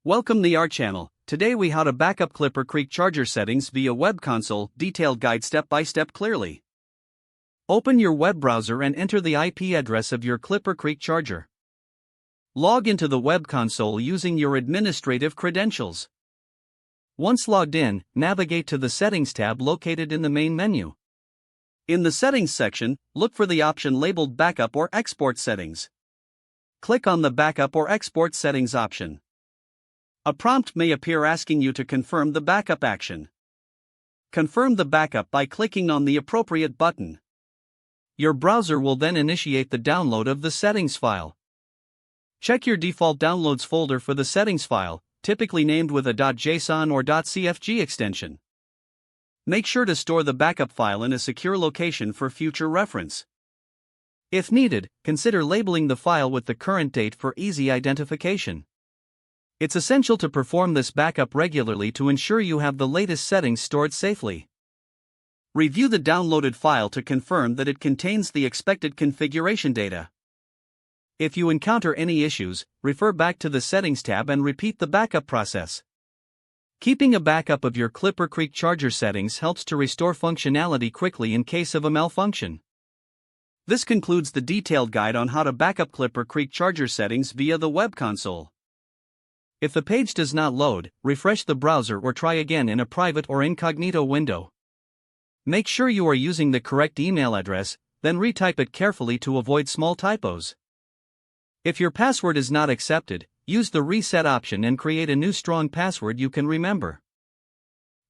Welcome to our channel. Today we how to backup ClipperCreek charger settings via web console, detailed guide step by step clearly. Open your web browser and enter the IP address of your ClipperCreek charger. Log into the web console using your administrative credentials. Once logged in, navigate to the Settings tab located in the main menu. In the Settings section, look for the option labeled Backup or Export Settings. Click on the Backup or Export Settings option. A prompt may appear asking you to confirm the backup action. Confirm the backup by clicking on the appropriate button. Your browser will then initiate the download of the settings file. Check your default downloads folder for the settings file, typically named with a .json or .cfg extension. Make sure to store the backup file in a secure location for future reference. If needed, consider labeling the file with the current date for easy identification. It's essential to perform this backup regularly to ensure you have the latest settings stored safely. Review the downloaded file to confirm that it contains the expected configuration data. If you encounter any issues, refer back to the Settings tab and repeat the backup process. Keeping a backup of your ClipperCreek charger settings helps to restore functionality quickly in case of a malfunction. This concludes the detailed guide on how to backup ClipperCreek charger settings via the web console. If the page does not load, refresh the browser or try again in a private or incognito window. Make sure you are using the correct email address, then retype it carefully to avoid small typos. If your password is not accepted, use the reset option and create a new strong password you can remember.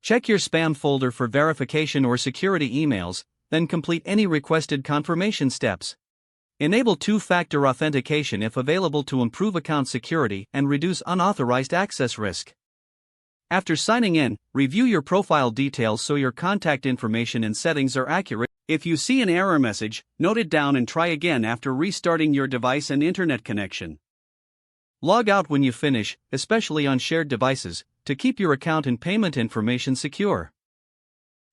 Check your spam folder for verification or security emails, then complete any requested confirmation steps. Enable two-factor authentication if available to improve account security and reduce unauthorized access risk. After signing in, review your profile details so your contact information and settings are accurate. If you see an error message, note it down and try again after restarting your device and internet connection. Log out when you finish, especially on shared devices, to keep your account and payment information secure.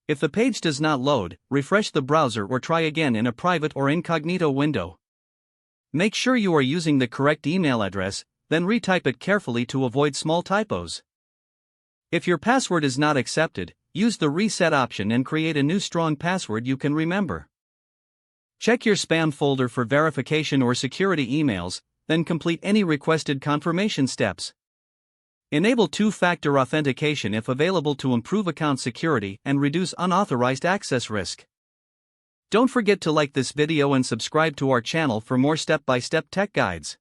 If the page does not load, refresh the browser or try again in a private or incognito window. Make sure you are using the correct email address, then retype it carefully to avoid small typos. If your password is not accepted, use the reset option and create a new strong password you can remember. Check your spam folder for verification or security emails, then complete any requested confirmation steps. Enable two-factor authentication if available to improve account security and reduce unauthorized access risk. Don't forget to like this video and subscribe to our channel for more step-by-step tech guides.